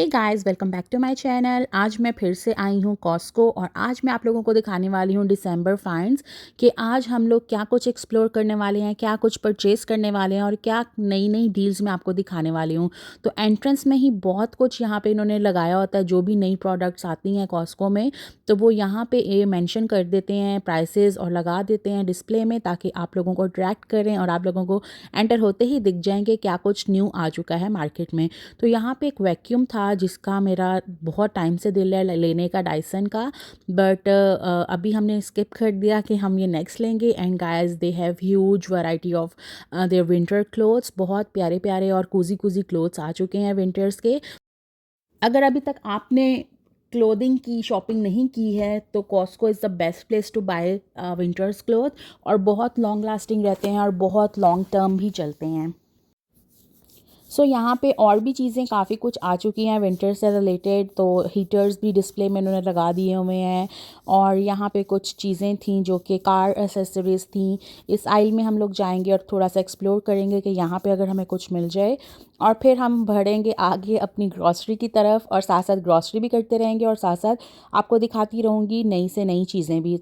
Hey guys, welcome back to my channel. आज मैं फिर से आई हूँ कॉस्को और आज मैं आप लोगों को दिखाने वाली हूँ दिसंबर फाइंड्स कि आज हम लोग क्या कुछ एक्सप्लोर करने वाले हैं, क्या कुछ परचेज़ करने वाले हैं और क्या नई नई डील्स मैं आपको दिखाने वाली हूँ। तो एंट्रेंस में ही बहुत कुछ यहाँ पे इन्होंने लगाया होता है। जो भी नई प्रोडक्ट्स आती हैं कॉस्को में तो वो यहाँ पे ये मेंशन कर देते हैं प्राइसेस और लगा देते हैं डिस्प्ले में, ताकि आप लोगों को अट्रैक्ट करें और आप लोगों को एंटर होते ही दिख जाएंगे क्या कुछ न्यू आ चुका है मार्केट में। तो यहाँ पे एक वैक्यूम था जिसका मेरा बहुत टाइम से दिल है लेने का, डायसन का, बट अभी हमने स्किप कर दिया कि हम ये नेक्स्ट लेंगे। And guys, they have huge variety of their winter clothes. बहुत प्यारे प्यारे और कूजी कूजी क्लोथ्स आ चुके हैं विंटर्स के। अगर अभी तक आपने क्लोथिंग की शॉपिंग नहीं की है तो Costco is the best place to buy winters cloth, और बहुत लॉन्ग लास्टिंग रहते हैं और बहुत लॉन्ग टर्म भी चलते हैं। सो यहाँ पे और भी चीज़ें काफ़ी कुछ आ चुकी हैं विंटर से रिलेटेड। तो हीटर्स भी डिस्प्ले में इन्होंने लगा दिए हुए हैं, और यहाँ पे कुछ चीज़ें थी जो कि कार एसेसरीज़ थी। इस आइल में हम लोग जाएंगे और थोड़ा सा एक्सप्लोर करेंगे कि यहाँ पे अगर हमें कुछ मिल जाए, और फिर हम बढ़ेंगे आगे अपनी ग्रॉसरी की तरफ और साथ साथ ग्रॉसरी भी करते रहेंगे और साथ साथ आपको दिखाती रहूँगी नई से नई चीज़ें भी।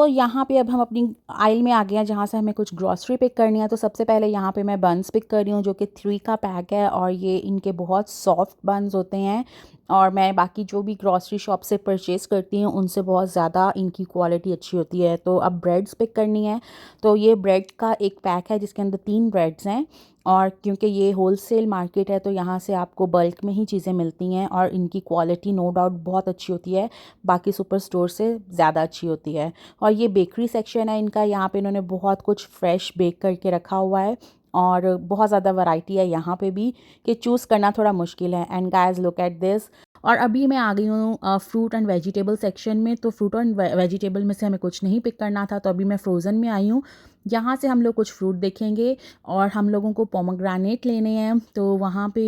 यहाँ पे अब हम अपनी आइल में आ गए हैं जहाँ से हमें कुछ ग्रॉसरी पिक करनी है। तो सबसे पहले यहाँ पे मैं बन्स पिक कर रही हूँ जो कि 3 का पैक है, और ये इनके बहुत सॉफ्ट बन्स होते हैं। और मैं बाकी जो भी ग्रॉसरी शॉप से परचेज़ करती हूँ उनसे बहुत ज़्यादा इनकी क्वालिटी अच्छी होती है। तो अब ब्रेड्स पिक करनी है। तो ये ब्रेड का एक पैक है जिसके अंदर 3 ब्रेड्स हैं, और क्योंकि ये होलसेल मार्केट है तो यहाँ से आपको बल्क में ही चीज़ें मिलती हैं और इनकी क्वालिटी नो डाउट बहुत अच्छी होती है, बाकी सुपर स्टोर से ज़्यादा अच्छी होती है। और ये बेकरी सेक्शन है इनका। यहाँ पे इन्होंने बहुत कुछ फ्रेश बेक करके रखा हुआ है और बहुत ज़्यादा वैरायटी है यहाँ पे भी कि चूज़ करना थोड़ा मुश्किल है। And guys, look at this. और अभी मैं आ गई हूँ फ्रूट एंड वेजिटेबल सेक्शन में। तो फ्रूट एंड वेजिटेबल में से हमें कुछ नहीं पिक करना था, तो अभी मैं फ्रोज़न में आई हूँ। यहाँ से हम लोग कुछ फ्रूट देखेंगे और हम लोगों को पोमोग्रेनेट लेने हैं। तो वहाँ पे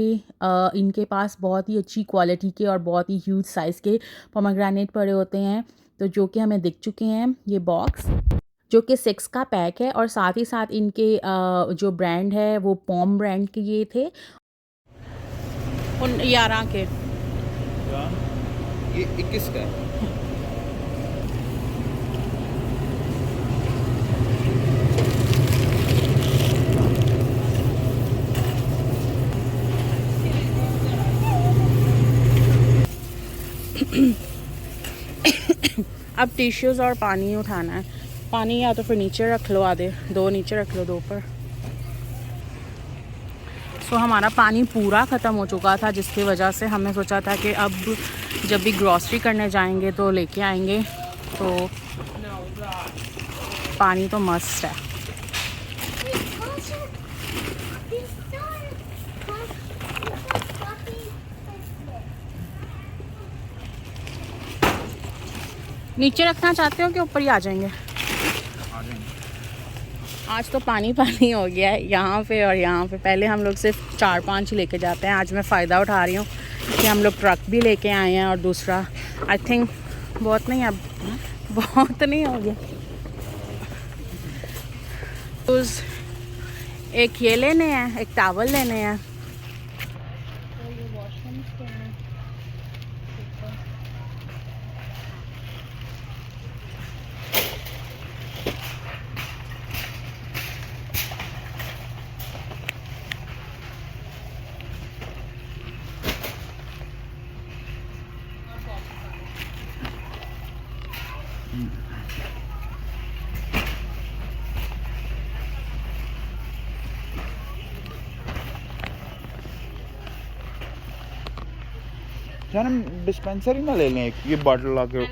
इनके पास बहुत ही अच्छी क्वालिटी के और बहुत ही ह्यूज साइज़ के पोमोग्रेनेट पड़े होते हैं, तो जो कि हमें दिख चुके हैं। ये बॉक्स जो कि 6 का पैक है, और साथ ही साथ इनके जो ब्रांड है वो पॉम ब्रांड के ये थे उन 11 के। ये 21 का है। अब टिश्यूज़ और पानी उठाना है। पानी या तो फिर नीचे रख लो, आधे 2 नीचे रख लो, 2 ऊपर। हमारा पानी पूरा ख़त्म हो चुका था, जिसकी वजह से हमने सोचा था कि अब जब भी ग्रॉसरी करने जाएंगे तो लेके आएंगे। तो पानी तो मस्त है। नीचे रखना चाहते हो कि ऊपर ही आ जाएंगे? आज तो पानी पानी हो गया है यहाँ पे और यहाँ पे। पहले हम लोग सिर्फ 4-5 ही लेके जाते हैं। आज मैं फ़ायदा उठा रही हूँ कि हम लोग ट्रक भी लेके आए हैं। और दूसरा आई थिंक बहुत नहीं, अब बहुत नहीं हो गया। तो एक ये लेने हैं, एक टावल लेने हैं। यार हम डिस्पेंसर ही ना ले लें, ये बॉटल ला के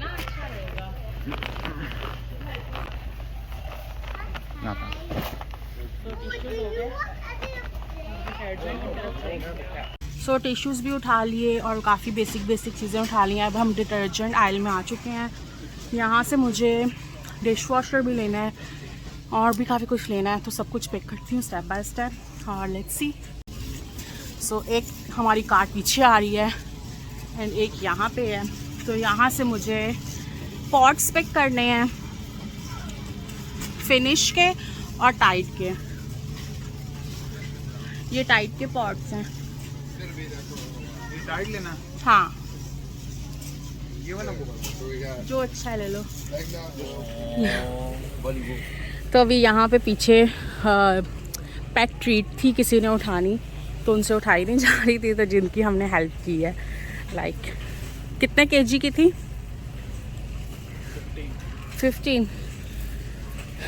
टिश्यूज़ भी उठा लिए और काफ़ी बेसिक चीज़ें उठा ली हैं। अब हम डिटर्जेंट आइल में आ चुके हैं। यहाँ से मुझे डिश वॉशर भी लेना है और भी काफ़ी कुछ लेना है, तो सब कुछ पिक करती हूँ स्टेप बाय स्टेप और लेट्स सी। एक हमारी कार पीछे आ रही है एंड एक यहाँ पे है। तो यहाँ से मुझे पॉट्स पिक करने हैं, फिनिश के और टाइट के। ये टाइड के पॉट्स हैं। ये टाइड लेना, हाँ ये वाला जो अच्छा है ले लो। तो अभी यहाँ पे पीछे पेट ट्रीट थी, किसी ने उठानी तो उनसे उठाई नहीं जा रही थी, तो जिनकी हमने हेल्प की है। लाइक कितने केजी की थी? 15।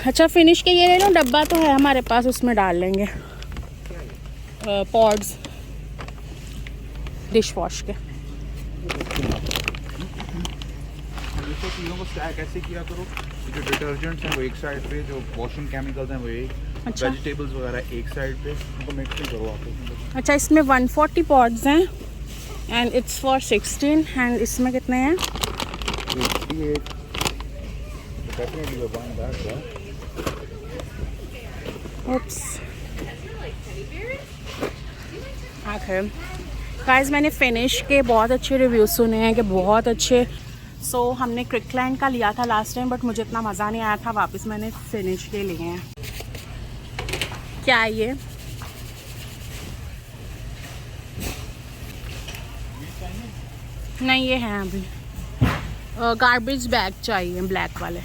अच्छा फिनिश के ये ले लो, डब्बा तो है हमारे पास, उसमें डाल लेंगे पॉड्स डिश वॉश के। चीज़ों को स्टैक ऐसे किया करो, जो डिटर्जेंट्स हैं वो एक साइड पे, जो वॉशिंग केमिकल्स हैं वो एक, अच्छा। वेजिटेबल्स वगैरह एक साइड पे, उनको मिक्स नहीं करो आप। अच्छा इसमें 140 पॉड्स हैं एंड इट्स फॉर 16 एंड इसमें कितने हैं? 88। Definitely you're buying that, right? Oops. आखिर गाइस मैंने फिनिश के बहुत अच्छे रिव्यूज़ सुने हैं कि बहुत अच्छे। सो हमने क्रिकलैंड का लिया था लास्ट टाइम, बट मुझे इतना मज़ा नहीं आया था, वापस मैंने फिनिश के लिए हैं। क्या है ये? नहीं ये हैं अभी। गार्बेज बैग चाहिए ब्लैक वाले।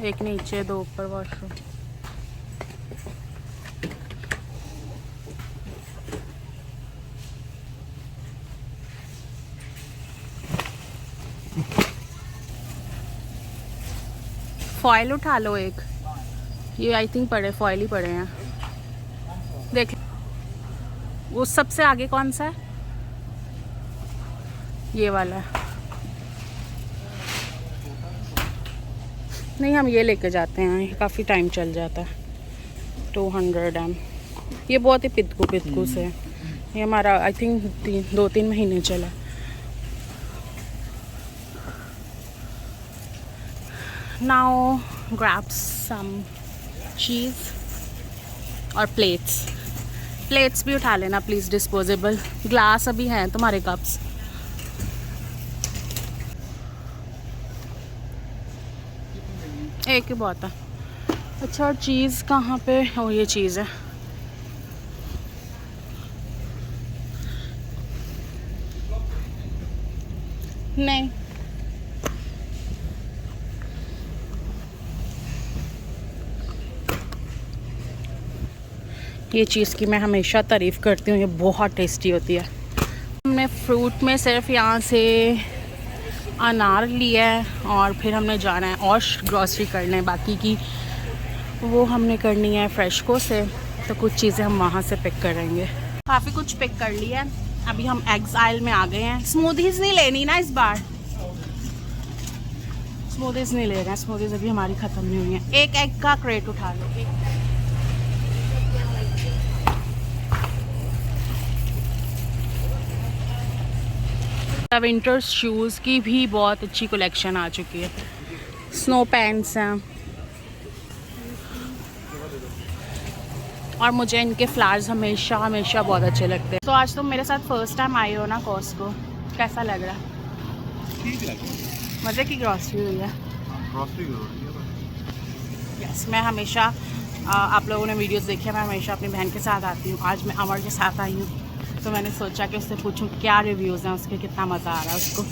एक नीचे, दो ऊपर वॉशरूम। फॉइल उठा लो एक, ये आई थिंक पड़े फॉइल ही पड़े हैं। देख वो सबसे आगे कौन सा है? ये वाला है। नहीं हम ये लेके जाते हैं, ये काफ़ी टाइम चल जाता है। 200 ml। ये बहुत ही पितकू से है, ये हमारा आई थिंक 2-3 महीने चला। नाउ ग्रैब सम चीज़ और प्लेट्स भी उठा लेना प्लीज़, डिस्पोजेबल। ग्लास अभी हैं तुम्हारे कप्स। एक ही बहुत है। अच्छा और चीज़ कहाँ पे? ओ ये चीज़ है। नहीं ये चीज़ की मैं हमेशा तारीफ़ करती हूँ, ये बहुत टेस्टी होती है। हमने फ्रूट में सिर्फ यहाँ से अनार लिया है और फिर हमने जाना है और ग्रॉसरी करना है, बाकी की वो हमने करनी है फ्रेशको से, तो कुछ चीज़ें हम वहाँ से पिक करेंगे। काफ़ी कुछ पिक कर लिया है। अभी हम एग्स आइल में आ गए हैं। स्मूदीज़ नहीं लेनी ना इस बार, स्मूदीज़ नहीं ले रहे हैं, स्मूदीज़ अभी हमारी ख़त्म नहीं हुई है। एक एग का क्रेट उठा लो। विंटर शूज़ की भी बहुत अच्छी कलेक्शन आ चुकी है। स्नो पैंट्स हैं और मुझे इनके फ्लावर्स हमेशा बहुत अच्छे लगते हैं। तो आज तुम मेरे साथ फर्स्ट टाइम आए हो ना कॉस्को, कैसा लग रहा है? ठीक है, मज़े की ग्रॉसरी हुई है। यस मैं हमेशा आप लोगों ने वीडियोस देखी है, मैं हमेशा अपनी बहन के साथ आती हूँ। आज मैं अमर के साथ आई हूँ, तो मैंने सोचा कि उससे पूछूं क्या रिव्यूज़ हैं उसके, कितना मज़ा आ रहा है उसको।